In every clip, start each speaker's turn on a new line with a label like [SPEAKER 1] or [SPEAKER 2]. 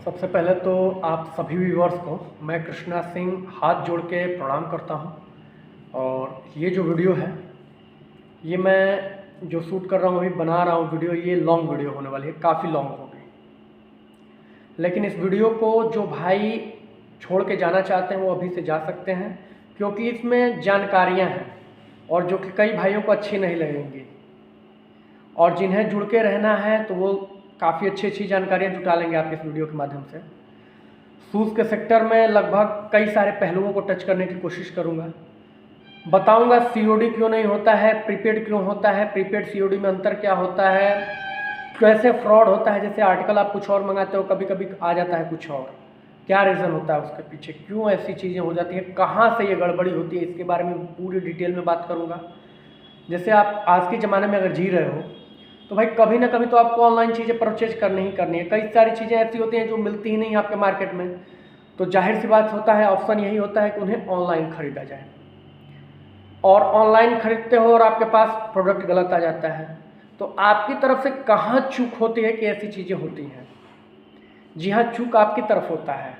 [SPEAKER 1] सबसे पहले तो आप सभी व्यूअर्स को मैं कृष्णा सिंह हाथ जोड़ के प्रणाम करता हूं। और ये जो वीडियो है, ये मैं जो शूट कर रहा हूँ, अभी बना रहा हूँ वीडियो, ये लॉन्ग वीडियो होने वाली है, काफ़ी लॉन्ग होगी। लेकिन इस वीडियो को जो भाई छोड़ के जाना चाहते हैं वो अभी से जा सकते हैं, क्योंकि इसमें जानकारियाँ हैं और जो कि कई भाइयों को अच्छी नहीं लगेंगी। और जिन्हें जुड़ के रहना है तो वो काफ़ी अच्छी अच्छी जानकारियाँ जुटा लेंगे आप इस वीडियो के माध्यम से। शूज़ के सेक्टर में लगभग कई सारे पहलुओं को टच करने की कोशिश करूंगा। बताऊंगा सीओडी क्यों नहीं होता है, प्रीपेड क्यों होता है, प्रीपेड सीओडी में अंतर क्या होता है, कैसे फ्रॉड होता है, जैसे आर्टिकल आप कुछ और मंगाते हो, कभी कभी आ जाता है कुछ और, क्या रीज़न होता है उसके पीछे, क्यों ऐसी चीज़ें हो जाती हैं, कहाँ से ये गड़बड़ी होती है, इसके बारे में पूरी डिटेल में बात करूँगा। जैसे आप आज के ज़माने में अगर जी रहे हो तो भाई कभी ना कभी तो आपको ऑनलाइन चीज़ें परचेज करनी ही करनी है। कई सारी चीज़ें ऐसी होती हैं जो मिलती ही नहीं आपके मार्केट में, तो जाहिर सी बात होता है, ऑप्शन यही होता है कि उन्हें ऑनलाइन खरीदा जाए। और ऑनलाइन खरीदते हो और आपके पास प्रोडक्ट गलत आ जाता है, तो आपकी तरफ से कहाँ चूक होती है कि ऐसी चीज़ें होती हैं। जी हाँ, चूक आपकी तरफ होता है।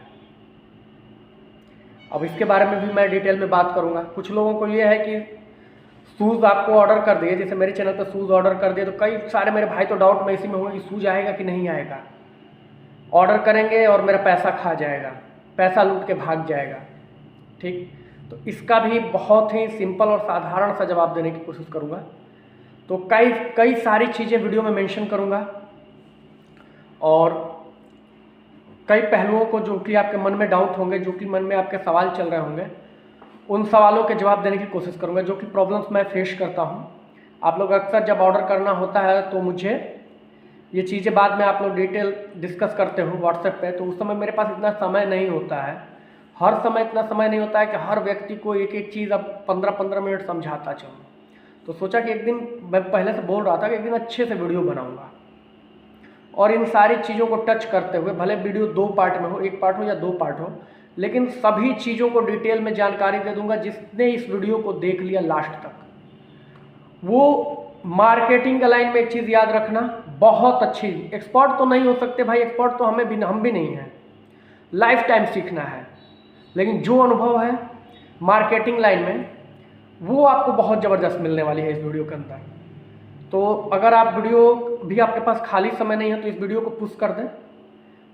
[SPEAKER 1] अब इसके बारे में भी मैं डिटेल में बात करूँगा। कुछ लोगों को ये है कि शूज़ आपको ऑर्डर कर दिए, जैसे मेरे चैनल पर शूज़ ऑर्डर कर दिए, तो कई सारे मेरे भाई तो डाउट में इसी में होंगे कि शूज़ आएगा कि नहीं आएगा। ऑर्डर करेंगे और मेरा पैसा खा जाएगा, पैसा लूट के भाग जाएगा। ठीक, तो इसका भी बहुत ही सिंपल और साधारण सा जवाब देने की कोशिश करूँगा। तो कई कई सारी चीज़ें वीडियो में मेंशन करूँगा और कई पहलुओं को जो कि आपके मन में डाउट होंगे, जो कि मन में आपके सवाल चल रहे होंगे, उन सवालों के जवाब देने की कोशिश करूँगा, जो कि प्रॉब्लम्स मैं फेस करता हूँ। आप लोग अक्सर जब ऑर्डर करना होता है तो मुझे ये चीज़ें बाद में आप लोग डिटेल डिस्कस करते हो व्हाट्सएप पे, तो उस समय मेरे पास इतना समय नहीं होता है, हर समय इतना समय नहीं होता है कि हर व्यक्ति को एक एक चीज़ अब 15-15 मिनट समझाता चलूँ। तो सोचा कि एक दिन, मैं पहले से बोल रहा था कि एक दिन अच्छे से वीडियो बनाऊँगा और इन सारी चीज़ों को टच करते हुए, भले वीडियो 2 पार्ट में हो, 1 पार्ट हो या 2 पार्ट हो, लेकिन सभी चीज़ों को डिटेल में जानकारी दे दूंगा। जिसने इस वीडियो को देख लिया लास्ट तक, वो मार्केटिंग का लाइन में एक चीज़ याद रखना, बहुत अच्छी, एक्सपर्ट तो नहीं हो सकते भाई, एक्सपर्ट तो हम भी नहीं हैं, लाइफ टाइम सीखना है, लेकिन जो अनुभव है मार्केटिंग लाइन में वो आपको बहुत ज़बरदस्त मिलने वाली है इस वीडियो के अंदर। तो अगर आप वीडियो भी आपके पास खाली समय नहीं है तो इस वीडियो को पुश कर दें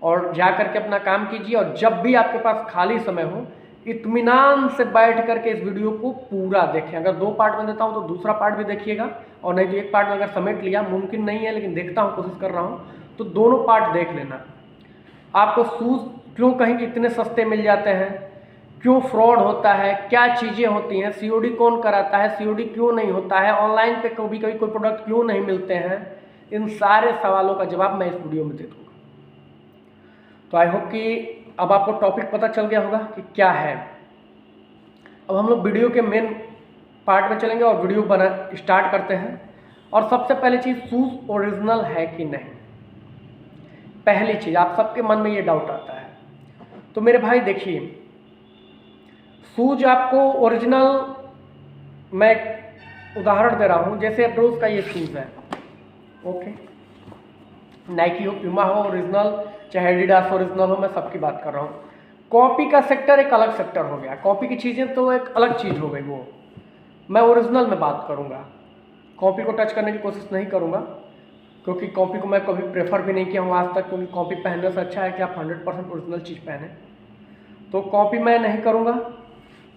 [SPEAKER 1] और जा करके अपना काम कीजिए। और जब भी आपके पास खाली समय हो, इत्मीनान से बैठ करके इस वीडियो को पूरा देखें। अगर 2 पार्ट में देता हूं तो दूसरा पार्ट भी देखिएगा, और नहीं तो 1 पार्ट में अगर समेट लिया, मुमकिन नहीं है लेकिन देखता हूं, कोशिश कर रहा हूं, तो दोनों पार्ट देख लेना। आपको शूज़ क्यों कहीं इतने सस्ते मिल जाते हैं, क्यों फ्रॉड होता है, क्या चीज़ें होती हैं, सीओडी कौन कराता है, सीओडी क्यों नहीं होता है, ऑनलाइन पे कभी कभी कोई प्रोडक्ट क्यों नहीं मिलते हैं, इन सारे सवालों का जवाब मैं इस वीडियो में दे दूँगा। तो आई होप कि अब आपको टॉपिक पता चल गया होगा कि क्या है। अब हम लोग वीडियो के मेन पार्ट में चलेंगे और वीडियो बना स्टार्ट करते हैं। और सबसे पहली चीज़, शूज़ ओरिजिनल है कि नहीं। पहली चीज़, आप सबके मन में ये डाउट आता है, तो मेरे भाई देखिए, शूज आपको ओरिजिनल, मैं उदाहरण दे रहा हूँ, जैसे अप्रोज का ये शूज़ है, ओके, नाइकी हो, प्यूमा हो ओरिजिनल, चाहे एडिडास ओरिजिनल हो, मैं सबकी बात कर रहा हूँ। कॉपी का सेक्टर एक अलग सेक्टर हो गया, कॉपी की चीज़ें तो एक अलग चीज़ हो गई, वो मैं ओरिजिनल में बात करूँगा। कॉपी को टच करने की कोशिश नहीं करूँगा, क्योंकि कॉपी को मैं कभी प्रेफर भी नहीं किया हूँ आज तक, क्योंकि कॉपी पहनने से अच्छा है कि आप 100% ओरिजिनल चीज़ पहने। तो कॉपी मैं नहीं करूँगा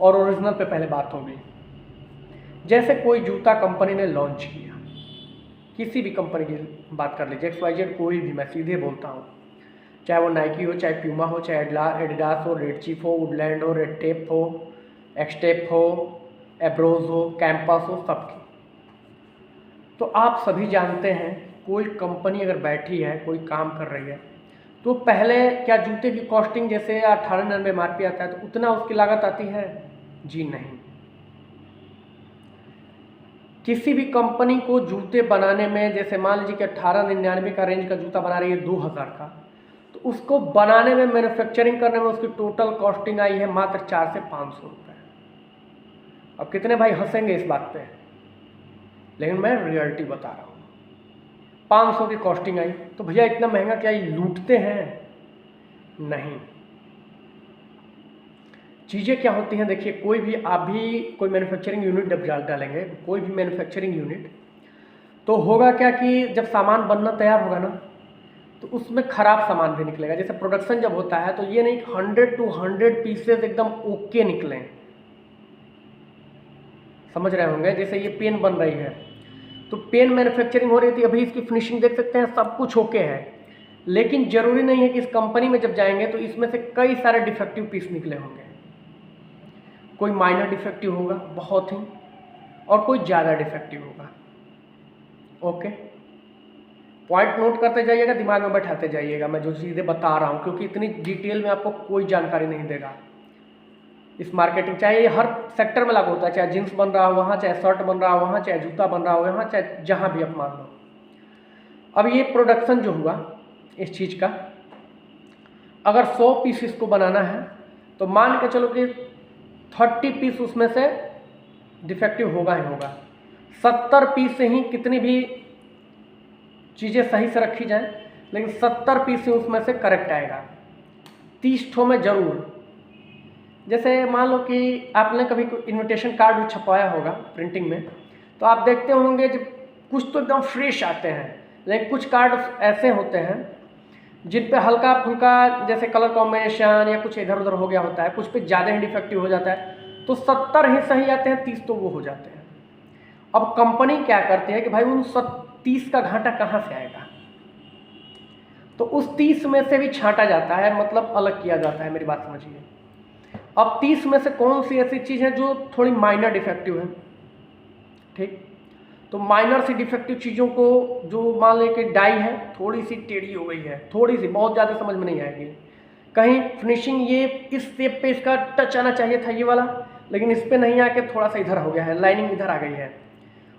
[SPEAKER 1] और ओरिजिनल पे पहले बात होगी। जैसे कोई जूता कंपनी ने लॉन्च किया, किसी भी कंपनी की बात कर लीजिए, XYZ कोई भी, मैं सीधे बोलता हूँ, चाहे वो नाइकी हो, चाहे प्यूमा हो, चाहे एडिडास हो, रेड चीफ हो, वुडलैंड हो, रेड टेप हो, एक्सटेप हो, एब्रोज हो, कैंपस हो, सबकी। तो आप सभी जानते हैं, कोई कंपनी अगर बैठी है, कोई काम कर रही है, तो पहले क्या जूते की कॉस्टिंग जैसे 1899 MRP आता है तो उतना उसकी लागत आती है? जी नहीं। किसी भी कंपनी को जूते बनाने में, जैसे मान लीजिए कि 1899 का रेंज का जूता बना रही है 2000 का, तो उसको बनाने में, मैन्युफैक्चरिंग करने में उसकी टोटल कॉस्टिंग आई है मात्र 400 से 500 रुपये। अब कितने भाई हंसेंगे इस बात पे, लेकिन मैं रियलिटी बता रहा हूँ। 500 की कॉस्टिंग आई, तो भैया इतना महंगा क्या ये लूटते हैं? नहीं। चीज़ें क्या होती हैं, देखिए कोई भी आप भी कोई मैन्युफैक्चरिंग यूनिट जब डालेंगे, कोई भी मैन्युफैक्चरिंग यूनिट, तो होगा क्या कि जब सामान बनना तैयार होगा ना तो उसमें ख़राब सामान भी निकलेगा। जैसे प्रोडक्शन जब होता है तो ये नहीं 100 to 100 पीसेज एकदम ओके निकलें, समझ रहे होंगे। जैसे ये पेन बन रही है तो पेन मैन्युफैक्चरिंग हो रही थी, अभी इसकी फिनिशिंग देख सकते हैं, सब कुछ ओके है, लेकिन ज़रूरी नहीं है कि इस कंपनी में जब जाएंगे तो इसमें से कई सारे डिफेक्टिव पीस निकले होंगे। कोई माइनर डिफेक्टिव होगा बहुत ही, और कोई ज़्यादा डिफेक्टिव होगा। ओके, पॉइंट नोट करते जाइएगा, दिमाग में बैठाते जाइएगा मैं जो चीज़ें बता रहा हूँ, क्योंकि इतनी डिटेल में आपको कोई जानकारी नहीं देगा। इस मार्केटिंग चाहे ये हर सेक्टर में लागू होता है, चाहे जींस बन रहा हो वहाँ, चाहे शर्ट बन रहा हो वहाँ, चाहे जूता बन रहा हो यहाँ, चाहे जहाँ भी आप मान लो। अब ये प्रोडक्शन जो हुआ इस चीज़ का, अगर 100 पीस इसको बनाना है तो मान के चलो कि 30 पीस उसमें से डिफेक्टिव होगा ही होगा। 70 पीस से ही कितनी भी चीज़ें सही से रखी जाए, लेकिन 70 पीस से उसमें से करेक्ट आएगा। 30 ठो में ज़रूर, जैसे मान लो कि आपने कभी कोई इन्विटेशन कार्ड छपवाया होगा प्रिंटिंग में, तो आप देखते होंगे जब कुछ तो एकदम फ्रेश आते हैं, लेकिन कुछ कार्ड ऐसे होते हैं जिन पे हल्का फुल्का जैसे कलर कॉम्बिनेशन या कुछ इधर उधर हो गया होता है, कुछ पे ज़्यादा ही डिफेक्टिव हो जाता है, तो 70 ही सही आते हैं, 30 तो वो हो जाते हैं। अब कंपनी क्या करती है कि भाई उन 30 का घाटा कहाँ से आएगा, तो उस 30 में से भी छांटा जाता है, मतलब अलग किया जाता है। मेरी बात समझिए। अब 30 में से कौन सी ऐसी चीज़ है जो थोड़ी माइनर डिफेक्टिव है, ठीक, तो माइनर सी डिफेक्टिव चीज़ों को, जो मान लें कि डाई है थोड़ी सी टेढ़ी हो गई है, थोड़ी सी, बहुत ज़्यादा समझ में नहीं आएगी, कहीं फिनिशिंग ये इस शेप पे इसका टच आना चाहिए था ये वाला, लेकिन इस पे नहीं आके थोड़ा सा इधर हो गया है, लाइनिंग इधर आ गई है,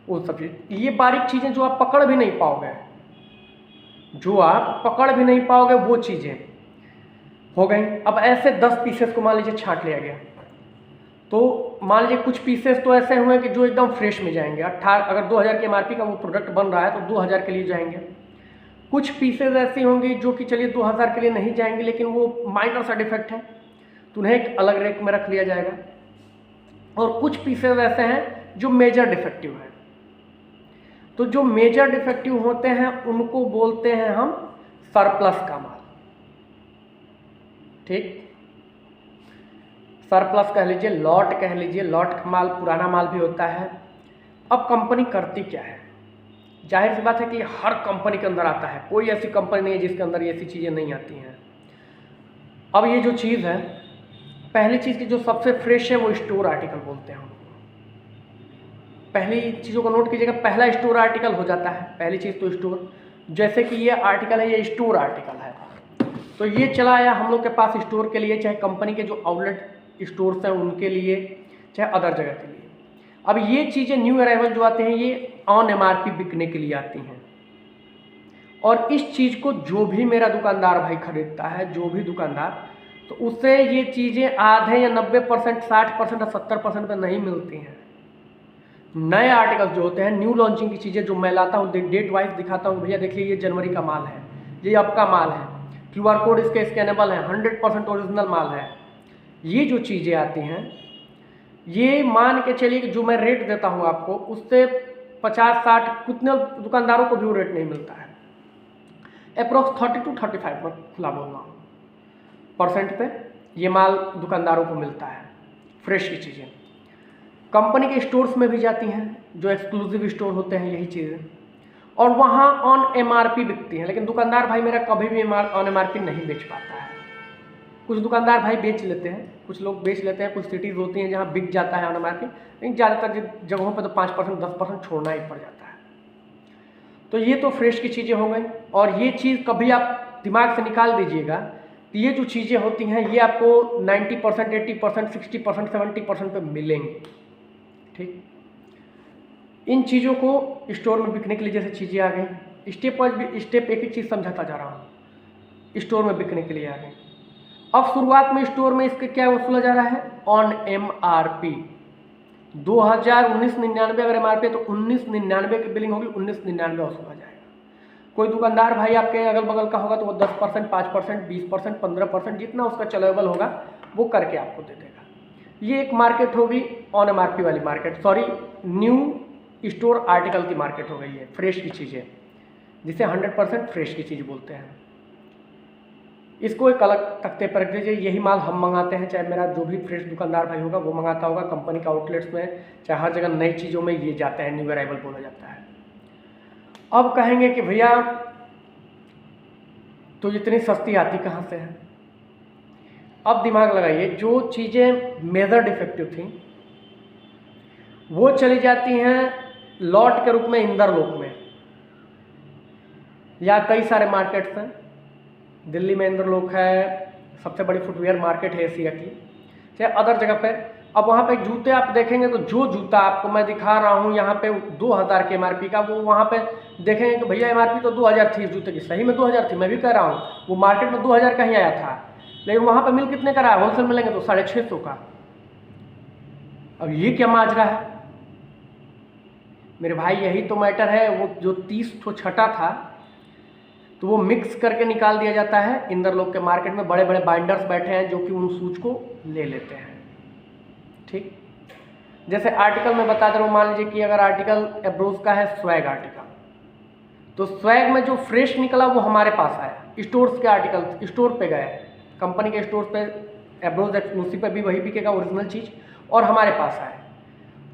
[SPEAKER 1] वो सब चीज़, ये बारीक चीज़ें जो आप पकड़ भी नहीं पाओगे, जो आप पकड़ भी नहीं पाओगे वो चीज़ें हो गई। अब ऐसे 10 पीसेस को मान लीजिए छांट लिया गया, तो मान लीजिए कुछ पीसेस तो ऐसे हुए कि जो एकदम फ्रेश में जाएंगे, 18 अगर 2000 के एमआरपी का वो प्रोडक्ट बन रहा है तो 2000 के लिए जाएंगे। कुछ पीसेस ऐसी होंगी जो कि चलिए 2000 के लिए नहीं जाएंगे, लेकिन वो माइनर सा डिफेक्ट है तो उन्हें एक अलग रैक में रख लिया जाएगा। और कुछ पीसेस ऐसे हैं जो मेजर डिफेक्टिव है, तो जो मेजर डिफेक्टिव होते हैं उनको बोलते हैं हम सरप्लस का माल, ठीक, सरप्लस कह लीजिए, लॉट कह लीजिए, लॉट का माल पुराना माल भी होता है। अब कंपनी करती क्या है, जाहिर सी बात है कि हर कंपनी के अंदर आता है, कोई ऐसी कंपनी नहीं है जिसके अंदर ये ऐसी चीज़ें नहीं आती हैं। अब ये जो चीज़ है, पहली चीज़ की जो सबसे फ्रेश है वो स्टोर आर्टिकल बोलते हैं उनको। पहली चीज़ों को नोट कीजिएगा, पहला स्टोर आर्टिकल हो जाता है, पहली चीज़ तो स्टोर, जैसे कि ये आर्टिकल है, ये स्टोर आर्टिकल है, तो ये चला आया हम लोग के पास स्टोर के लिए, चाहे कंपनी के जो आउटलेट स्टोर्स हैं उनके लिए, चाहे अदर जगह के लिए। अब ये चीज़ें न्यू अराइवल जो आते हैं ये ऑन एमआरपी बिकने के लिए आती हैं, और इस चीज़ को जो भी मेरा दुकानदार भाई खरीदता है, जो भी दुकानदार, तो उससे ये चीज़ें आधे या 90%, 60% या 70% पे नहीं मिलती हैं। नए आर्टिकल्स जो होते हैं, न्यू लॉन्चिंग की चीज़ें जो मैं लाता हूँ, डेट वाइज दिखाता हूँ, भैया देखिए ये जनवरी का माल है, ये अब का माल है, QR कोड इसके स्कैनेबल है, 100% ओरिजिनल माल है। ये जो चीज़ें आती हैं, ये मान के चलिए कि जो मैं रेट देता हूँ आपको, उससे 50-60 कितने दुकानदारों को भी वो रेट नहीं मिलता है। अप्रॉक्स 30 to 35 मैं खुला बोल रहा हूँ % पे ये माल दुकानदारों को मिलता है, फ्रेश की चीज़ें। कंपनी के स्टोर्स में भी जाती हैं, जो एक्सक्लूसिव स्टोर होते हैं, यही चीज़ें, और वहाँ ऑन एमआरपी बिकती हैं, लेकिन दुकानदार भाई मेरा कभी भी ऑन एमआरपी नहीं बेच पाता है। कुछ दुकानदार भाई बेच लेते हैं, कुछ लोग बेच लेते हैं, कुछ सिटीज़ होती हैं जहाँ बिक जाता है ऑन एमआरपी, लेकिन ज़्यादातर जगहों पर तो 5% 10% छोड़ना ही पड़ जाता है। तो ये तो फ्रेश की चीज़ें हो गई, और ये चीज़ कभी आप दिमाग से निकाल दीजिएगा कि ये जो चीज़ें होती हैं ये आपको 90%, 80%, 60%, 70% पे मिलेंगी, ठीक। इन चीज़ों को स्टोर में बिकने के लिए जैसे चीज़ें आ गई, स्टेप वाइज स्टेप एक एक चीज़ समझाता जा रहा हूँ, स्टोर में बिकने के लिए आ गई। अब शुरुआत में स्टोर में इसके क्या वसूला जा रहा है, ऑन एमआरपी। 2019.99 अगर एमआरपी है तो 19.99 की बिलिंग होगी, 19.99 वसूला जाएगा।
[SPEAKER 2] कोई दुकानदार भाई आपके अगल बगल का होगा तो वो 10%, 5%, 20%, 15%, जितना उसका चलेबल होगा वो करके आपको दे देगा। ये एक मार्केट होगी ऑन MRP वाली market, sorry new store article की मार्केट हो गई है, फ्रेश की चीज़ें, जिसे 100% फ्रेश की चीज़ बोलते हैं। इसको एक अलग तख्ते पर रख दीजिए। यही माल हम मंगाते हैं, चाहे मेरा जो भी फ्रेश दुकानदार भाई होगा वो मंगाता होगा, कंपनी के आउटलेट्स में, चाहे हर जगह नई चीज़ों में ये जाते हैं, न्यू अराइवल बोला जाता है। अब कहेंगे कि भैया तो इतनी सस्ती आती कहाँ से है? अब दिमाग लगाइए, जो चीज़ें मेजर डिफेक्टिव थी वो चली जाती हैं लॉट के रूप में इंदरलोक में, या कई सारे मार्केट्स हैं। दिल्ली में इंदरलोक है, सबसे बड़ी फुटवेयर मार्केट है एशिया की, चाहे अदर जगह पे। अब वहाँ पे जूते आप देखेंगे तो जो जूता आपको मैं दिखा रहा हूँ यहाँ पे 2000 के MRP का, वो वहाँ पे देखेंगे कि भैया MRP तो 2000 थी इस जूते की। सही में 2000 थी, मैं भी कह रहा हूँ, वो मार्केट में 2000 का ही आया था, लेकिन वहाँ पे मिल कितने का रहा है? होलसेल मिलेंगे तो 650 का। अब ये क्या माजरा है मेरे भाई? यही तो मैटर है। वो जो 30 ठो छटा था तो वो मिक्स करके निकाल दिया जाता है। इंदरलोक के मार्केट में बड़े बड़े बाइंडर्स बैठे हैं जो कि उन सूच को ले लेते हैं। ठीक, जैसे आर्टिकल में बता दे रहा हूँ, मान लीजिए कि अगर आर्टिकल एब्रोज का है, स्वैग आर्टिकल, तो स्वैग में जो फ्रेश निकला वो हमारे पास आया। स्टोर्स के आर्टिकल स्टोर पे गए, कंपनी के स्टोर पे एब्रोज एक्सक्लूसिव पे भी वही बिकेगा ओरिजिनल चीज़, और हमारे पास आए।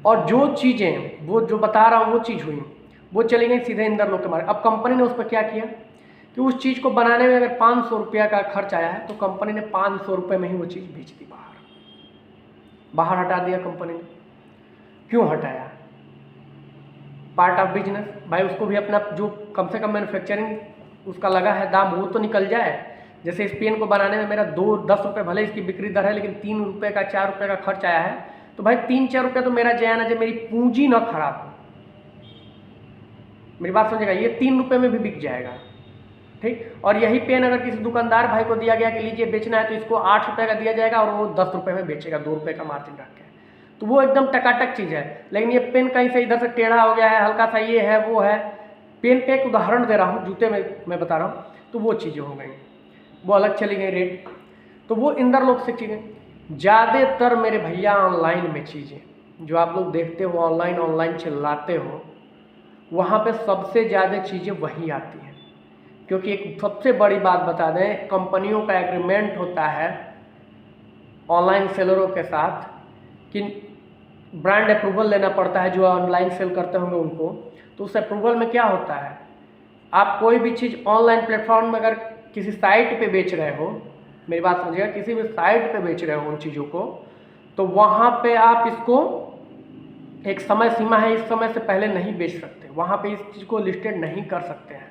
[SPEAKER 2] और जो चीज़ें वो जो बता रहा हूँ वो चीज़ हुई, वो चली गई सीधे इंदरलोक के मार्केट। अब कंपनी ने उस पर क्या किया कि उस चीज़ को बनाने में अगर 500 रुपया का खर्च आया है तो कंपनी ने 500 रुपये में ही वो चीज़ बेच दी, बाहर हटा दिया कंपनी ने। क्यों हटाया? पार्ट ऑफ बिजनेस भाई, उसको भी अपना जो कम से कम मैन्युफैक्चरिंग उसका लगा है दाम वो तो निकल जाए। जैसे इस पेन को बनाने में मेरा 10 रुपये भले इसकी बिक्री दर है, लेकिन 3 रुपये का 4 रुपये का खर्च आया है, तो भाई 3-4 रुपये तो मेरा जाए ना, जब मेरी पूंजी ना खराब हो। मेरी बात समझेगा, ये 3 रुपये में भी बिक जाएगा। ठीक, और यही पेन अगर किसी दुकानदार भाई को दिया गया कि लीजिए बेचना है, तो इसको 8 रुपये का दिया जाएगा और वो 10 रुपये में बेचेगा, 2 रुपये का मार्जिन रख के। तो वो एकदम टकाटक चीज़ है। लेकिन ये पेन कहीं से इधर से टेढ़ा हो गया है, हल्का सा ये है वो है। पेन पे एक उदाहरण दे रहा हूँ, जूते में मैं बता रहा हूँ, तो वो चीज़ें हो गई, वो अलग चली गई रेट। तो वो इंदरलोक से चीज़ें ज़्यादातर मेरे भैया ऑनलाइन में चीज़ें जो आप लोग देखते हो, ऑनलाइन चिल्लाते हो, वहाँ पे सबसे ज़्यादा चीज़ें वही आती हैं। क्योंकि एक सबसे बड़ी बात बता दें, कंपनियों का एग्रीमेंट होता है ऑनलाइन सेलरों के साथ कि ब्रांड अप्रूवल लेना पड़ता है, जो ऑनलाइन सेल करते होंगे उनको। तो उस अप्रूवल में क्या होता है, आप कोई भी चीज़ ऑनलाइन प्लेटफॉर्म में अगर किसी साइट पे बेच रहे हो, मेरी बात समझिएगा, किसी भी साइट पे बेच रहे हो उन चीज़ों को, तो वहाँ पे आप इसको एक समय सीमा है, इस समय से पहले नहीं बेच सकते, वहाँ पे इस चीज़ को लिस्टेड नहीं कर सकते हैं।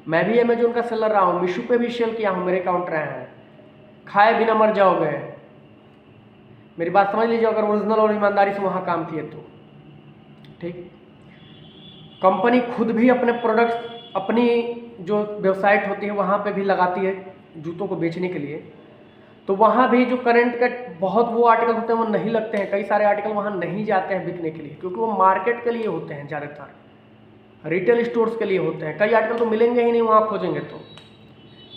[SPEAKER 2] मैं भी अमेजोन का सेलर रहा हूँ, मीशो पे भी सेल किया हूँ, मेरे अकाउंट रहे हैं, खाए बिना मर जाओगे। मेरी बात समझ लीजिए, अगर ओरिजिनल और ईमानदारी से वहाँ काम किए तो। ठीक, कंपनी खुद भी अपने प्रोडक्ट्स अपनी जो वेबसाइट होती है वहाँ पे भी लगाती है जूतों को बेचने के लिए। तो वहाँ भी जो करंट का बहुत वो आर्टिकल होते हैं वो नहीं लगते हैं, कई सारे आर्टिकल वहाँ नहीं जाते हैं बिकने के लिए, क्योंकि वो मार्केट के लिए होते हैं, ज़्यादातर रिटेल स्टोर्स के लिए होते हैं। कई आर्टिकल तो मिलेंगे ही नहीं वहाँ खोजेंगे तो।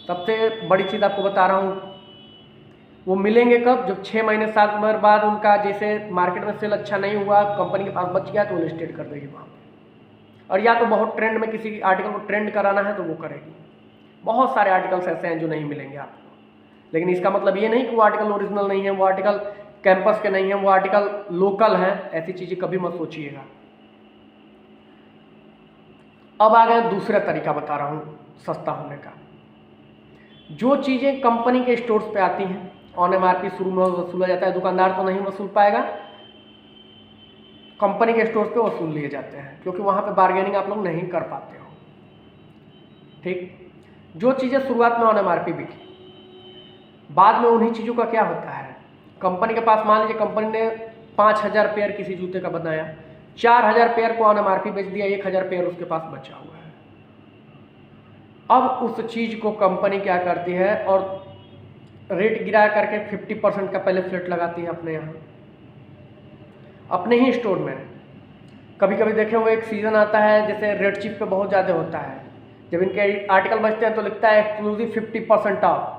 [SPEAKER 2] सबसे बड़ी चीज़ आपको बता रहा हूँ, वो मिलेंगे कब? जब 6 महीने 7 महीने बाद उनका जैसे मार्केट में सेल अच्छा नहीं हुआ, कंपनी के पास बच गया, तो वो लिस्टेड कर देगी वहाँ पर। और या तो बहुत ट्रेंड में किसी आर्टिकल को ट्रेंड कराना है तो वो करेगी। बहुत सारे आर्टिकल्स ऐसे हैं जो नहीं मिलेंगे आपको, लेकिन इसका मतलब ये नहीं कि वो आर्टिकल ओरिजिनल नहीं है, वो आर्टिकल कैंपस के नहीं है, वो आर्टिकल लोकल हैं, ऐसी चीज़ें कभी मत सोचिएगा। अब आ गया दूसरा तरीका बता रहा हूँ सस्ता होने का। जो चीज़ें कंपनी के स्टोर्स पे आती हैं, ऑन MRP शुरू में वसूला जाता है, दुकानदार तो नहीं वसूल पाएगा, कंपनी के स्टोर्स पे वसूल लिए जाते हैं, क्योंकि वहाँ पे बार्गेनिंग आप लोग नहीं कर पाते हो। ठीक, जो चीज़ें शुरुआत में ऑन MRP बिकी, बाद में उन्हीं चीज़ों का क्या होता है, कंपनी के पास मान लीजिए कंपनी ने 5000 पेयर किसी जूते का बनाया, 4000 पेयर को ऑन MRP बेच दिया, 1000 पेयर उसके पास बचा हुआ है। अब उस चीज़ को कंपनी क्या करती है, और रेट गिरा करके 50% का पहले फ्लेट लगाती है अपने यहाँ, अपने ही स्टोर में। कभी कभी देखे होंगे एक सीज़न आता है जैसे रेड चिप पे बहुत ज़्यादा होता है, जब इनके आर्टिकल बचते हैं तो लिखता है एक्सक्लूसिव 50% ऑफ।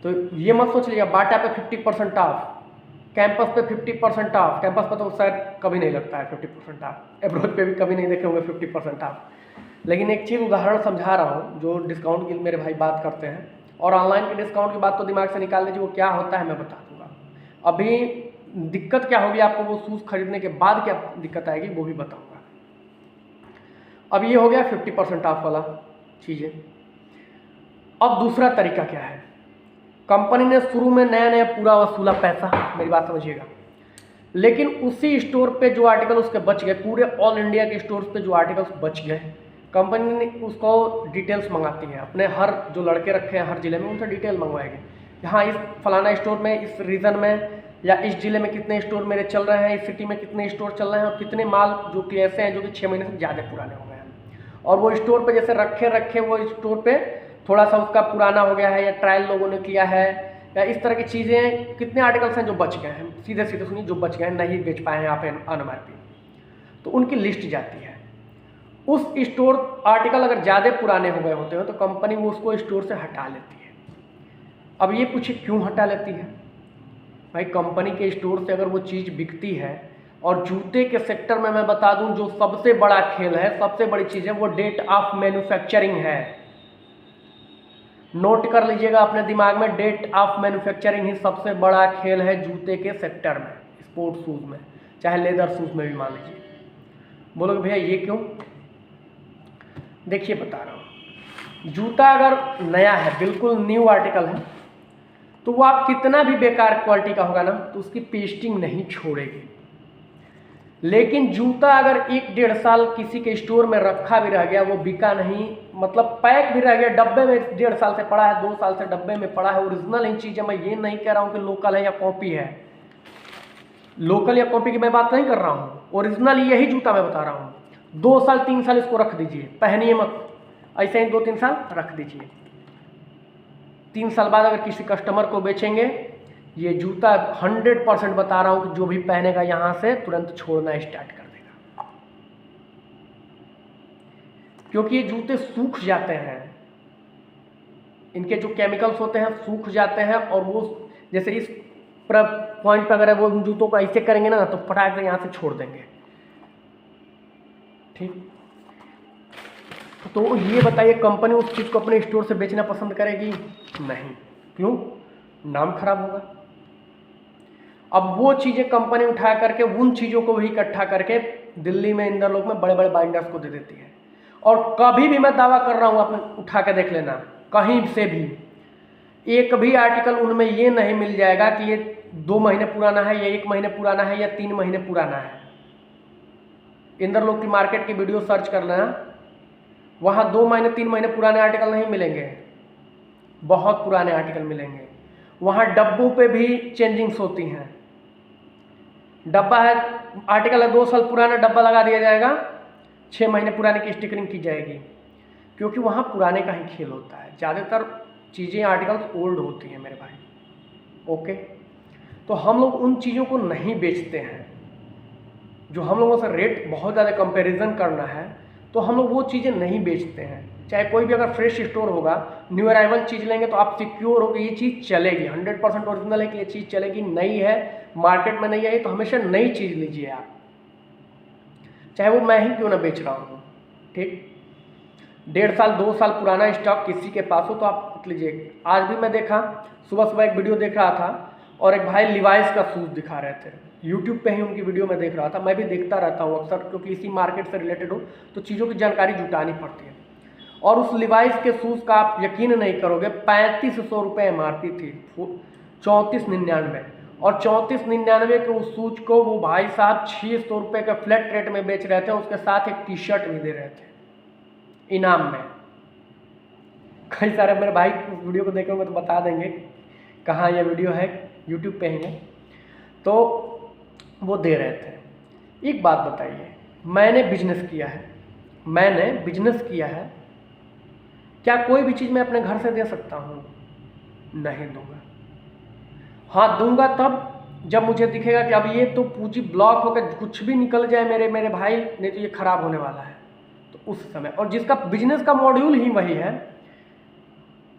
[SPEAKER 2] तो ये मत सोच लिया बाटा पे 50% ऑफ, कैंपस पे 50% ऑफ, कैंपस पे तो शायद कभी नहीं लगता है 50% ऑफ, एब्रोड पे भी कभी नहीं देखे होंगे 50% ऑफ। लेकिन एक चीज़ उदाहरण समझा रहा हूँ, जो डिस्काउंट की मेरे भाई बात करते हैं, और ऑनलाइन के डिस्काउंट की बात तो दिमाग से निकाल लीजिए, वो क्या होता है मैं बता दूंगा। अभी दिक्कत क्या होगी आपको, वो शूज़ खरीदने के बाद क्या दिक्कत आएगी वो भी बताऊंगा। अब ये हो गया 50% ऑफ वाला चीज़ें। अब दूसरा तरीका क्या है, कंपनी ने शुरू में नया नया पूरा वसूला पैसा, मेरी बात समझिएगा, लेकिन उसी स्टोर पे जो आर्टिकल उसके बच गए, पूरे ऑल इंडिया के स्टोर्स पे जो आर्टिकल्स बच गए, कंपनी ने उसको डिटेल्स मंगाती है, अपने हर जो लड़के रखे हैं हर जिले में उनसे डिटेल मंगवाएगी। हाँ, इस फलाना स्टोर में, इस रीजन में या इस जिले में कितने स्टोर मेरे चल रहे हैं, इस सिटी में कितने स्टोर चल रहे हैं, और कितने माल जो कि ऐसे हैं जो कि 6 महीने से ज़्यादा पुराने हो गए हैं, और वो स्टोर पे जैसे रखे वो स्टोर पे थोड़ा सा उसका पुराना हो गया है या ट्रायल लोगों ने किया है, या इस तरह की चीज़ें, कितने आर्टिकल्स हैं जो बच गए हैं, सीधे सीधे सुनिए, जो बच गए हैं नहीं बेच पाए हैं आप MRP, तो उनकी लिस्ट जाती है। उस स्टोर आर्टिकल अगर ज़्यादा पुराने हो गए होते हैं तो कंपनी वो उसको स्टोर से हटा लेती है। अब ये पूछिए क्यों हटा लेती है भाई, कंपनी के स्टोर से अगर वो चीज़ बिकती है, और जूते के सेक्टर में मैं बता दूं जो सबसे बड़ा खेल है, सबसे बड़ी चीज़ है, वो डेट ऑफ मैन्युफैक्चरिंग है। नोट कर लीजिएगा अपने दिमाग में, डेट ऑफ मैन्युफैक्चरिंग ही सबसे बड़ा खेल है जूते के सेक्टर में, स्पोर्ट्स शूज़ में, चाहे लेदर शूज़ में भी मान लीजिए। बोलोगे भैया ये क्यों? देखिए बता रहा हूँ, जूता अगर नया है, बिल्कुल न्यू आर्टिकल है, तो वो आप कितना भी बेकार क्वालिटी का होगा ना तो उसकी पेस्टिंग नहीं छोड़ेगी। लेकिन जूता अगर 1-1.5 साल किसी के स्टोर में रखा भी रह गया, वो बिका नहीं, मतलब पैक भी रह गया, डब्बे में 1.5 साल से पड़ा है, 2 साल से डब्बे में पड़ा है, ओरिजिनल इन चीज़ें, मैं ये नहीं कह रहा हूँ कि लोकल है या कॉपी है, लोकल या कॉपी की मैं बात नहीं कर रहा हूँ, ओरिजिनल यही जूता मैं बता रहा हूँ। 2 साल 3 साल इसको रख दीजिए, पहनिए मत, ऐसे ही 2-3 साल रख दीजिए। 3 साल बाद अगर किसी कस्टमर को बेचेंगे, ये जूता 100% बता रहा हूँ कि जो भी पहनेगा यहाँ से तुरंत छोड़ना स्टार्ट कर देगा, क्योंकि ये जूते सूख जाते हैं, इनके जो केमिकल्स होते हैं सूख जाते हैं, और वो जैसे इस पॉइंट पर अगर वो जूतों को ऐसे करेंगे ना तो फटाक से यहाँ से छोड़ देंगे। ठीक, तो ये बताइए कंपनी उस चीज़ को अपने स्टोर से बेचना पसंद करेगी? नहीं। क्यों? नाम खराब होगा। अब वो चीज़ें कंपनी उठा करके उन चीज़ों को भी इकट्ठा करके दिल्ली में, इंदरलोक में बड़े बड़े बाइंडर्स को दे देती है, और कभी भी मैं दावा कर रहा हूँ, आपने उठा के देख लेना, कहीं से भी एक भी आर्टिकल उनमें ये नहीं मिल जाएगा कि ये 2 महीने पुराना है, या 1 महीने पुराना है, या 3 महीने पुराना है। इंदरलोक की मार्केट की वीडियो सर्च कर लेना, वहाँ 2 महीने 3 महीने पुराने आर्टिकल नहीं मिलेंगे, बहुत पुराने आर्टिकल मिलेंगे। वहाँ डब्बों पे भी चेंजिंग्स होती हैं, डब्बा है, आर्टिकल है 2 साल पुराना, डब्बा लगा दिया जाएगा, 6 महीने पुराने की स्टिकरिंग की जाएगी, क्योंकि वहाँ पुराने का ही खेल होता है। ज़्यादातर चीज़ें आर्टिकल्स ओल्ड होती हैं मेरे भाई। ओके, तो हम लोग उन चीज़ों को नहीं बेचते हैं, जो हम लोगों से रेट बहुत ज़्यादा कंपैरिजन करना है, तो हम लोग वो चीज़ें नहीं बेचते हैं। चाहे कोई भी अगर फ्रेश स्टोर होगा, न्यू अराइवल चीज़ लेंगे तो आप सिक्योर हो कि ये चीज़ चलेगी, 100% ओरिजिनल है कि ये चीज़ चलेगी, नई है, मार्केट में नहीं आई, तो हमेशा नई चीज़ लीजिए आप, चाहे वो मैं ही क्यों ना बेच रहा हूँ। ठीक, 1.5 साल 2 साल पुराना स्टॉक किसी के पास हो तो आप मत लीजिए। आज भी मैं देखा, सुबह एक वीडियो देख रहा था, और एक भाई लिवाइस का शूज़ दिखा रहे थे, यूट्यूब पे ही उनकी वीडियो में देख रहा था। मैं भी देखता रहता हूँ अक्सर, क्योंकि इसी मार्केट से रिलेटेड हो तो चीज़ों की जानकारी जुटानी पड़ती है। और उस लिवाइस के शूज़ का आप यकीन नहीं करोगे, 3500 रुपये MRP थी, 3499, और 3499 के उस शूज को वो भाई साहब 600 रुपये के फ्लैट रेट में बेच रहे थे, उसके साथ एक टी-शर्ट भी दे रहे थे इनाम में। कई सारे मेरे भाई वीडियो को देखेंगे तो बता देंगे कहाँ ये वीडियो है, यूट्यूब पे ही है, तो वो दे रहे थे। एक बात बताइए, मैंने बिजनेस किया है, क्या कोई भी चीज़ मैं अपने घर से दे सकता हूँ? नहीं दूंगा। हाँ दूंगा तब जब मुझे दिखेगा कि अब ये तो पूंजी ब्लॉक होकर कुछ भी निकल जाए मेरे भाई, नहीं तो ये खराब होने वाला है, तो उस समय, और जिसका बिजनेस का मॉड्यूल ही वही है,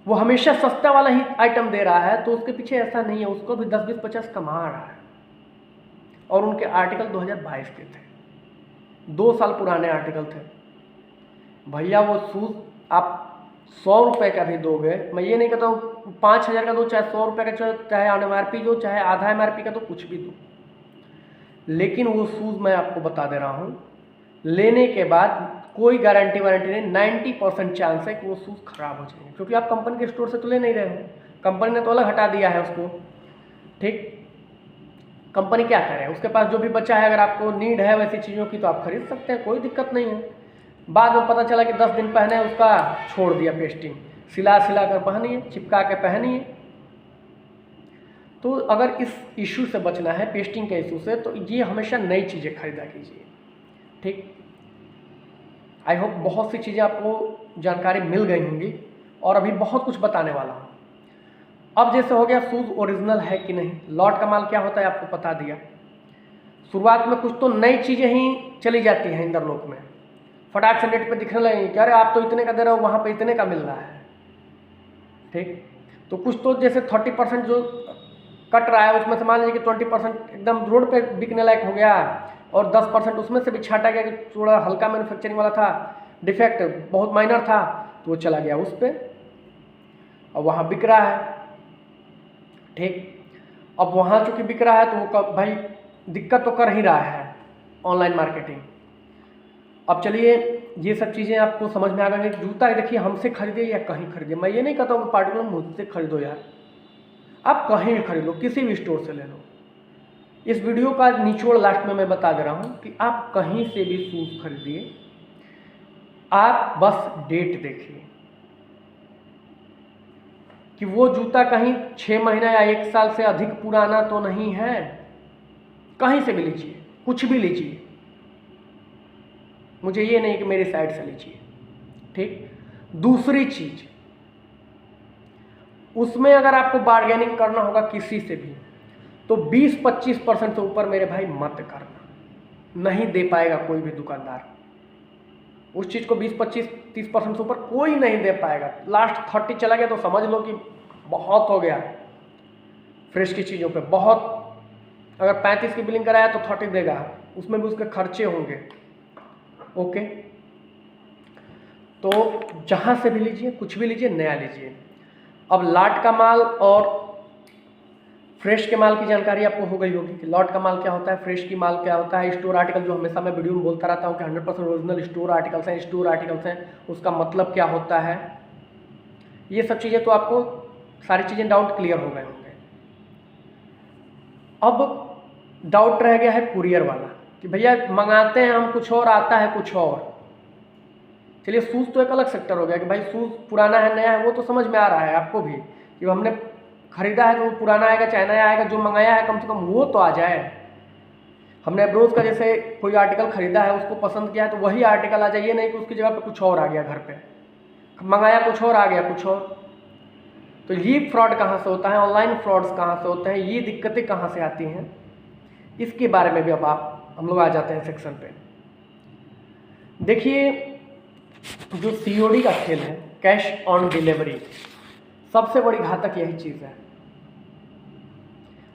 [SPEAKER 2] वो हमेशा सस्ता वाला ही आइटम दे रहा है, तो उसके पीछे ऐसा नहीं है, उसको भी 10, 20, 50 कमा रहा है। और उनके आर्टिकल 2022 के थे, 2 साल पुराने आर्टिकल थे। भैया वो शूज़ आप 100 रुपये का भी दोगे, मैं ये नहीं कहता हूँ 5,000 का दो, चाहे 100 रुपये का, चाहे MRP दो, चाहे आधा MRP का, तो कुछ भी दो, लेकिन वो शूज़ मैं आपको बता दे रहा हूँ, लेने के बाद कोई गारंटी वारंटी नहीं, 90% चांस है कि वो शूज़ खराब हो जाएंगे, क्योंकि आप कंपनी के स्टोर से तो ले नहीं रहे हो, कंपनी ने तो अलग हटा दिया है उसको। ठीक, कंपनी क्या करे, उसके पास जो भी बचा है, अगर आपको नीड है वैसी चीज़ों की तो आप खरीद सकते हैं, कोई दिक्कत नहीं है। बाद में पता चला कि 10 दिन पहने उसका छोड़ दिया पेस्टिंग, सिला कर पहनिए, चिपका के पहनिए। तो अगर इस इशू से बचना है, पेस्टिंग के इशू से, तो ये हमेशा नई चीज़ें खरीदा कीजिए। ठीक, आई होप बहुत सी चीज़ें आपको जानकारी मिल गई होंगी, और अभी बहुत कुछ बताने वाला हूँ। अब जैसे हो गया शूज़ ओरिजिनल है कि नहीं, लॉट का माल क्या होता है आपको बता दिया। शुरुआत में कुछ तो नई चीज़ें ही चली जाती हैं इंद्रलोक में, फटाक से नेट पे दिखने लगेंगे कि अरे आप तो इतने का दे रहे हो, वहाँ पे इतने का मिल रहा है। ठीक, तो कुछ तो जैसे 30% जो कट रहा है, उसमें से मान लीजिए कि 20% एकदम रोड पे बिकने लायक हो गया, और 10% उसमें से भी छाटा गया कि थोड़ा हल्का मैन्युफैक्चरिंग वाला था, डिफेक्ट बहुत माइनर था, तो वो चला गया उस पर, और वहाँ बिक रहा है। ठीक, अब वहाँ चूँकि बिक रहा है तो वो भाई दिक्कत तो कर ही रहा है ऑनलाइन मार्केटिंग। अब चलिए ये सब चीज़ें आपको समझ में आ गई। जूता देखिए हमसे खरीदे या कहीं खरीदे, मैं ये नहीं कहता हूँ कि पार्टिकुलर मुझसे खरीदो यार, आप कहीं भी खरीद लो, किसी भी स्टोर से ले लो। इस वीडियो का निचोड़ लास्ट में मैं बता दे रहा हूँ कि आप कहीं से भी शूज़ खरीदिए, आप बस डेट देखिए कि वो जूता कहीं 6 महीना या 1 साल से अधिक पुराना तो नहीं है। कहीं से भी लीजिए, कुछ भी लीजिए, मुझे ये नहीं कि मेरी साइड से लीजिए। ठीक, दूसरी चीज, उसमें अगर आपको बार्गेनिंग करना होगा किसी से भी, तो 20-25% से ऊपर मेरे भाई मत करना, नहीं दे पाएगा कोई भी दुकानदार उस चीज़ को। 20-25-30% से ऊपर कोई नहीं दे पाएगा। लास्ट 30 चला गया तो समझ लो कि बहुत हो गया फ्रेश की चीज़ों पे, बहुत। अगर 35 की बिलिंग कराया तो 30 देगा, उसमें भी उसके खर्चे होंगे। ओके, तो जहाँ से भी लीजिए, कुछ भी लीजिए, नया लीजिए। अब लॉट का माल और फ्रेश के माल की जानकारी आपको हो गई होगी कि लॉट का माल क्या होता है, फ्रेश की माल क्या होता है। स्टोर आर्टिकल, जो हमेशा मैं वीडियो में बोलता रहता हूँ कि 100% ओरिजिनल स्टोर आर्टिकल्स हैं, स्टोर आर्टिकल्स हैं, उसका मतलब क्या होता है, ये सब चीज़ें तो आपको सारी चीज़ें डाउट क्लियर हो गए होंगे। अब डाउट रह गया है कुरियर वाला कि भैया मंगाते हैं हम कुछ और, आता है कुछ और। चलिए शूज़ तो एक अलग सेक्टर हो गया कि भाई शूज़ पुराना है नया है, वो तो समझ में आ रहा है आपको भी कि हमने खरीदा है तो वो पुराना आएगा चाहे नया आएगा, जो मंगाया है कम से कम वो तो आ जाए। हमने ब्रोज का जैसे कोई आर्टिकल खरीदा है, उसको पसंद किया है, तो वही आर्टिकल आ जाए, ये नहीं कि उसकी जगह पे कुछ और आ गया, घर पे मंगाया कुछ और आ गया कुछ और। तो ये फ्रॉड कहाँ से होता है, ऑनलाइन फ्रॉड्स कहाँ से होते हैं, ये दिक्कतें कहाँ से आती हैं, इसके बारे में भी अब हम लोग आ जाते हैं सेक्शन पे। देखिए जो COD का खेल है, कैश ऑन डिलीवरी, सबसे बड़ी घातक यही चीज़ है।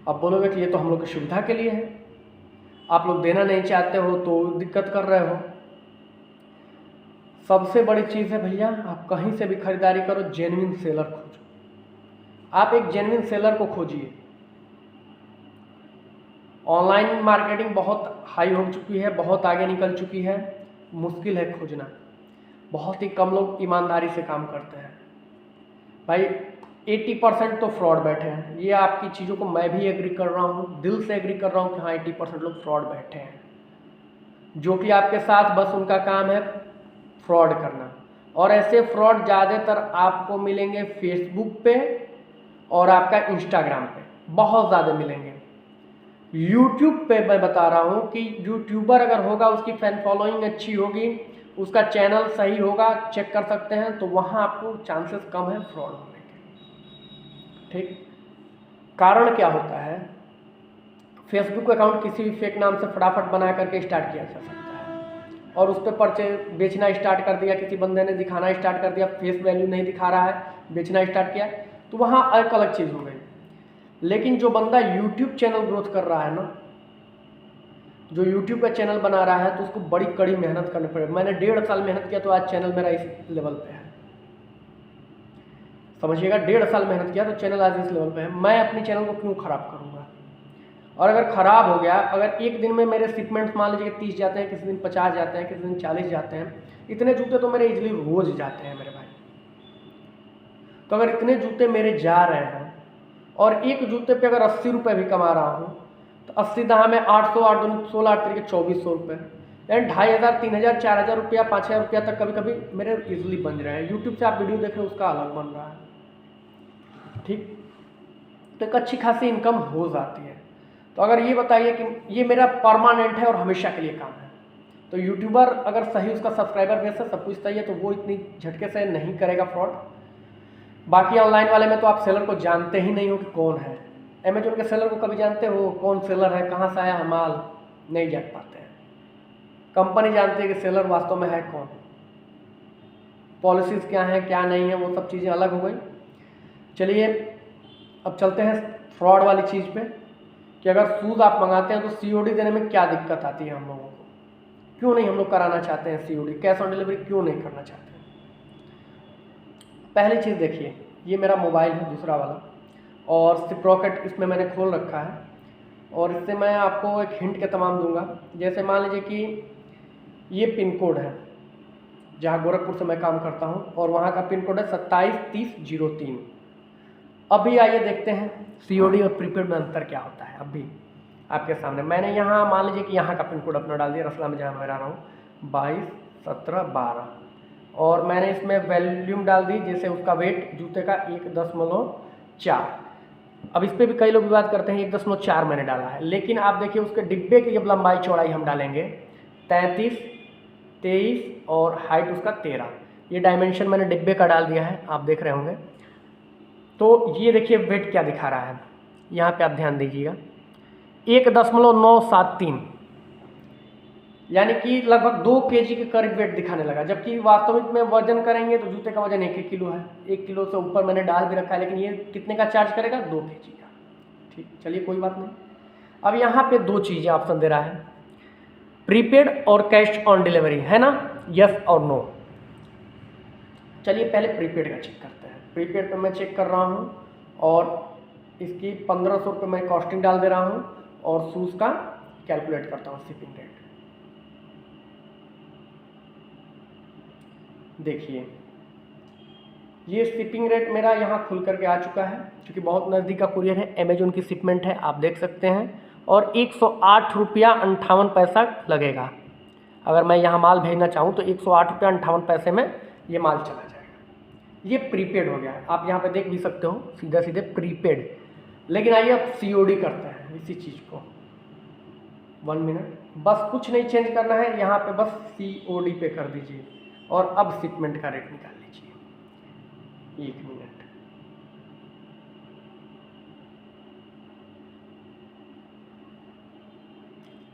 [SPEAKER 2] अब बोलोगे कि ये तो हम लोग की सुविधा के लिए है, आप लोग देना नहीं चाहते हो तो दिक्कत कर रहे हो। सबसे बड़ी चीज़ है भैया, आप कहीं से भी खरीदारी करो, जेन्युइन सेलर खोजो। आप एक जेन्युइन सेलर को खोजिए। ऑनलाइन मार्केटिंग बहुत हाई हो चुकी है, बहुत आगे निकल चुकी है, मुश्किल है खोजना। बहुत ही कम लोग ईमानदारी से काम करते हैं भाई। 80% तो फ्रॉड बैठे हैं। ये आपकी चीज़ों को मैं भी एग्री कर रहा हूँ, दिल से एग्री कर रहा हूँ कि हाँ 80% लोग फ्रॉड बैठे हैं, जो कि आपके साथ बस उनका काम है फ्रॉड करना। और ऐसे फ्रॉड ज़्यादातर आपको मिलेंगे फेसबुक पे और आपका इंस्टाग्राम पे, बहुत ज़्यादा मिलेंगे। यूट्यूब पे मैं बता रहा हूँ कि यूट्यूबर अगर होगा, उसकी फैन फॉलोइंग अच्छी होगी, उसका चैनल सही होगा, चेक कर सकते हैं, तो वहाँ आपको चांसेस कम है फ्रॉड होने के। ठीक, कारण क्या होता है,
[SPEAKER 1] फेसबुक अकाउंट किसी भी फेक नाम से फटाफट बना करके स्टार्ट किया जा सकता है और उस पर पर्चे बेचना स्टार्ट कर दिया, किसी बंदे ने दिखाना स्टार्ट कर दिया, फेस वैल्यू नहीं दिखा रहा है, बेचना स्टार्ट किया, तो वहाँ एक अलग चीज़ हो गई। लेकिन जो बंदा यूट्यूब चैनल ग्रोथ कर रहा है ना, जो यूट्यूब का चैनल बना रहा है, तो उसको बड़ी कड़ी मेहनत करनी पड़ेगी। मैंने 1.5 साल मेहनत किया तो आज चैनल मेरा इस लेवल पे है, समझिएगा। 1.5 साल मेहनत किया तो चैनल आज इस लेवल पे है। मैं अपने चैनल को क्यों ख़राब करूँगा? और अगर ख़राब हो गया, अगर एक दिन में मेरे शिपमेंट्स मान लीजिए 30 जाते हैं, किसी दिन 50 जाते हैं, किसी दिन 40 जाते हैं, इतने जूते तो मेरे इजीली रोज़ जाते हैं मेरे भाई। तो अगर इतने जूते मेरे जा रहे हैं और एक जूते पे अगर 80 रुपये भी कमा रहा हूँ, तो 80 दहा में 800, 8 दूनी 16, 8 तरीके 2400 रुपये, यानी 2500, 3000, 4000 रुपया, 5000 रुपया तक कभी कभी मेरे इजीली बन रहे हैं। यूट्यूब से आप वीडियो देख रहे हो, उसका अलग बन रहा है, ठीक। तो एक अच्छी खासी इनकम हो जाती है। तो अगर ये बताइए कि ये मेरा परमानेंट है और हमेशा के लिए काम है, तो यूट्यूबर अगर सही उसका सब्सक्राइबर बेस है, सब कुछ सही है, तो वो इतनी झटके से नहीं करेगा फ्रॉड। बाकी ऑनलाइन वाले में तो आप सेलर को जानते ही नहीं हो कि कौन है। अमेजोन के सेलर को कभी जानते हो कौन सेलर है, कहाँ से आया है माल? नहीं जान पाते हैं। कंपनी जानती है कि सेलर वास्तव में है कौन, पॉलिसीज़ क्या हैं क्या नहीं है, वो सब चीज़ें अलग हो गई। चलिए अब चलते हैं फ्रॉड वाली चीज़ पे कि अगर शूज़ आप मंगाते हैं तो COD देने में क्या दिक्कत आती है हम लोगों को, क्यों नहीं हम लोग कराना चाहते हैं COD, कैश ऑन डिलीवरी क्यों नहीं करना चाहते हैं? पहली चीज़ देखिए, ये मेरा मोबाइल है दूसरा वाला, और सिप्रॉकेट इसमें मैंने खोल रखा है, और इससे मैं आपको एक हिंट के तमाम दूंगा। जैसे मान लीजिए कि ये पिन कोड है जहाँ गोरखपुर से मैं काम करता हूँ, और वहाँ का पिन कोड है 273003। अभी आइए देखते हैं COD और प्रीपेड में अंतर क्या होता है। अभी आपके सामने मैंने यहाँ मान लीजिए कि यहाँ का पिन कोड अपना डाल दिया, रसला में जहाँ मैं रह रहा हूँ, 221712, और मैंने इसमें वॉल्यूम डाल दी, जैसे उसका वेट जूते का 1.4। अब इस पर भी कई लोग विवाद करते हैं, 1.4 मैंने डाला है, लेकिन आप देखिए उसके डिब्बे की जब लंबाई चौड़ाई हम डालेंगे 33, 23 और हाइट उसका 13, ये डायमेंशन मैंने डिब्बे का डाल दिया है, आप देख रहे होंगे। तो ये देखिए वेट क्या दिखा रहा है, यहाँ पे आप ध्यान दीजिएगा, 1.973, यानी कि लगभग 2 kg के करीब वेट दिखाने लगा, जबकि वास्तविक में वजन करेंगे तो जूते का वजन 1 किलो है। 1 किलो से ऊपर मैंने डाल भी रखा है, लेकिन ये कितने का चार्ज करेगा? 2 kg का, ठीक। चलिए कोई बात नहीं। अब यहाँ पे 2 चीज़ें ऑप्शन दे रहा है, प्रीपेड और कैश ऑन डिलीवरी, है ना, यस और नो। चलिए पहले प्रीपेड का चेक करते हैं। प्रीपेड पे मैं चेक कर रहा हूँ, और इसकी 1500 रुपये मैं कॉस्टिंग डाल दे रहा हूँ, और शूज़ का कैलकुलेट करता हूँ शिपिंग रेट। देखिए ये शिपिंग रेट मेरा यहाँ खुल करके आ चुका है, क्योंकि बहुत नज़दीक का कुरियर है, अमेजोन की शिपमेंट है, आप देख सकते हैं, और 108 रुपया 58 पैसा लगेगा। अगर मैं यहाँ माल भेजना चाहूँ तो 108 रुपया 58 पैसे में ये माल चला जाएगा। ये प्रीपेड हो गया, आप यहाँ पे देख भी सकते हो, सीधा सीधे प्रीपेड। लेकिन आइए अब COD करते हैं इसी चीज़ को। 1 मिनट, बस कुछ नहीं चेंज करना है, यहाँ पे बस COD पे कर दीजिए, और अब शिपमेंट का रेट निकाल लीजिए। 1 मिनट,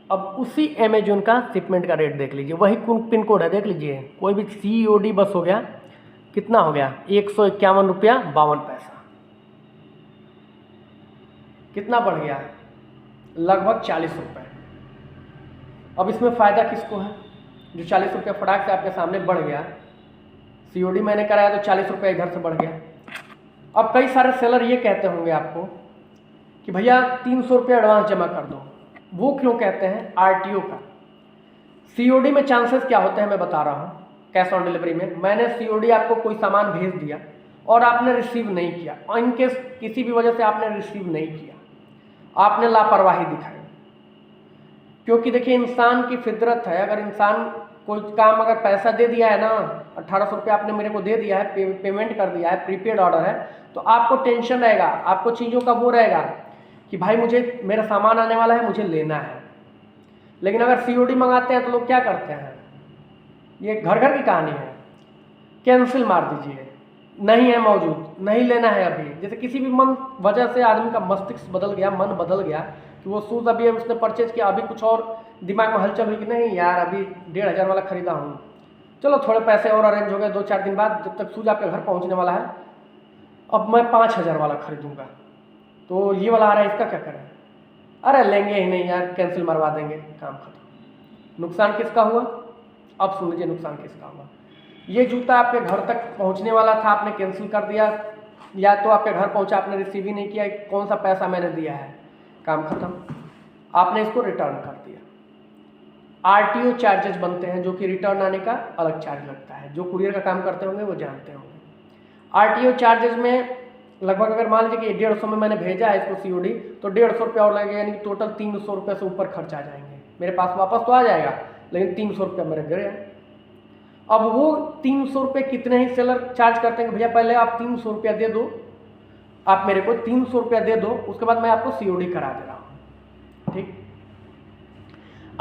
[SPEAKER 1] अब उसी अमेजोन का शिपमेंट का रेट देख लीजिए, वही पिन कोड है, देख लीजिए, कोई भी COD बस हो गया, कितना हो गया? 151 रुपया 52 पैसा। कितना बढ़ गया? लगभग 40 रुपये। अब इसमें फ़ायदा किसको है? जो 40 रुपये फटाक से आपके सामने बढ़ गया, COD मैंने कराया तो 40 रुपये इधर से बढ़ गया। अब कई सारे सेलर ये कहते होंगे आपको कि भैया 300 रुपये एडवांस जमा कर दो। वो क्यों कहते हैं? RTO का। COD में चांसेस क्या होते हैं मैं बता रहा हूँ। कैश ऑन डिलीवरी में मैंने COD आपको कोई सामान भेज दिया और आपने रिसीव नहीं किया, और इनकेस किसी भी वजह से आपने रिसीव नहीं किया, आपने लापरवाही दिखाई, क्योंकि देखिए इंसान की फितरत है, अगर इंसान कोई काम अगर पैसा दे दिया है ना, 1800 रुपये आपने मेरे को दे दिया है, पेमेंट कर दिया है, प्रीपेड ऑर्डर है, तो आपको टेंशन रहेगा, आपको चीज़ों का वो रहेगा कि भाई मुझे मेरा सामान आने वाला है, मुझे लेना है। लेकिन अगर COD मंगाते हैं तो लोग क्या करते हैं, ये घर घर की कहानी है, कैंसिल मार दीजिए, नहीं है मौजूद, नहीं लेना है अभी। जैसे किसी भी मन वजह से आदमी का मस्तिष्क बदल गया, मन बदल गया, कि वो शूज़ अभी उसने परचेज किया, अभी कुछ और दिमाग में हलचल हुई कि नहीं यार अभी 1500 वाला ख़रीदा हूँ, चलो थोड़े पैसे और अरेंज हो गए, 2-4 दिन बाद जब तक शूज़ आपके घर पहुँचने वाला है, अब मैं 5000 वाला ख़रीदूँगा, तो ये वाला आ रहा है, इसका क्या करें? अरे लेंगे ही नहीं यार, कैंसिल मरवा देंगे, काम खत्म। नुकसान किसका हुआ? अब सुन लीजिए नुकसान किसका हुआ। ये जूता आपके घर तक पहुंचने वाला था, आपने कैंसिल कर दिया, या तो आपके घर पहुंचा आपने रिसीव ही नहीं किया, कौन सा पैसा मैंने दिया है, काम खत्म। आपने इसको रिटर्न कर दिया। आरटीओ चार्जेस बनते हैं, जो कि रिटर्न आने का अलग चार्ज लगता है, जो कुरियर का काम करते होंगे वो जानते होंगे। आरटीओ चार्जेस में लगभग अगर मान लीजिए कि 150 में मैंने भेजा है इसको सीओडी, तो 150 रुपया और लगेगा, यानी कि टोटल 300 रुपये से ऊपर खर्च आ जाएंगे। मेरे पास वापस तो आ जाएगा, लेकिन 300 रुपया मेरे गए। अब वो 300 रुपये कितने ही सेलर चार्ज करते हैं, भैया पहले आप 300 रुपया दे दो, आप मेरे को 300 रुपया दे दो, उसके बाद मैं आपको सीओडी करा दे रहा हूँ, ठीक।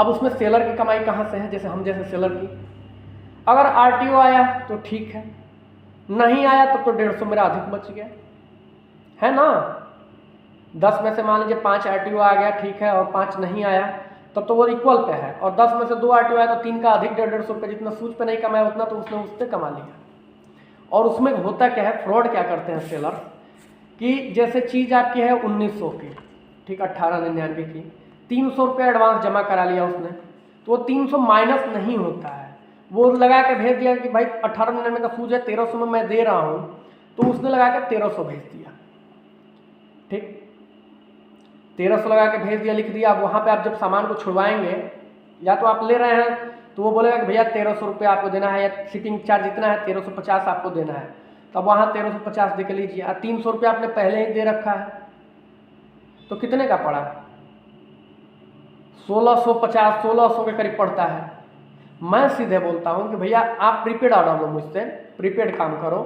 [SPEAKER 1] अब उसमें सेलर की कमाई कहाँ से है? जैसे हम जैसे सेलर की, अगर आरटीओ आया तो ठीक है, नहीं आया तब तो 150 मेरा अधिक बच गया, है ना। 10 में से मान लीजिए 5 आरटीओ आ गया, ठीक है, और 5 नहीं आया, तब तो वो इक्वल पे है, और 10 में से 2 आरटीओ आया तो 3 का अधिक 150 रुपये, जितना सूज पे नहीं कमाया उतना तो उसने उस पर कमा लिया। और उसमें होता क्या है, फ्रॉड क्या करते हैं सेलर, कि जैसे चीज़ आपकी है 1900 की, ठीक, 1899 की, 300 रुपये एडवांस जमा करा लिया उसने, तो वो 300 माइनस नहीं होता है, वो लगा के भेज दिया कि भाई 1899 का सूज है, 1300 में मैं दे रहा हूँ, तो उसने लगा के 1300 भेज दिया, ठीक, 1300 लगा के भेज दिया, लिख दिया। अब वहाँ पे आप जब सामान को छुड़वाएंगे, या तो आप ले रहे हैं तो वो बोलेगा कि भैया 1300 रुपये आपको देना है, या शिपिंग चार्ज इतना है, 1350 आपको देना है, तब वहाँ 1350 दे के लीजिए, और 300 रुपये आपने पहले ही दे रखा है, तो कितने का पड़ा? 1650, 1600 के करीब पड़ता है। मैं सीधे बोलता हूँ कि भैया आप प्रीपेड ऑर्डर लो मुझसे, प्रीपेड काम करो,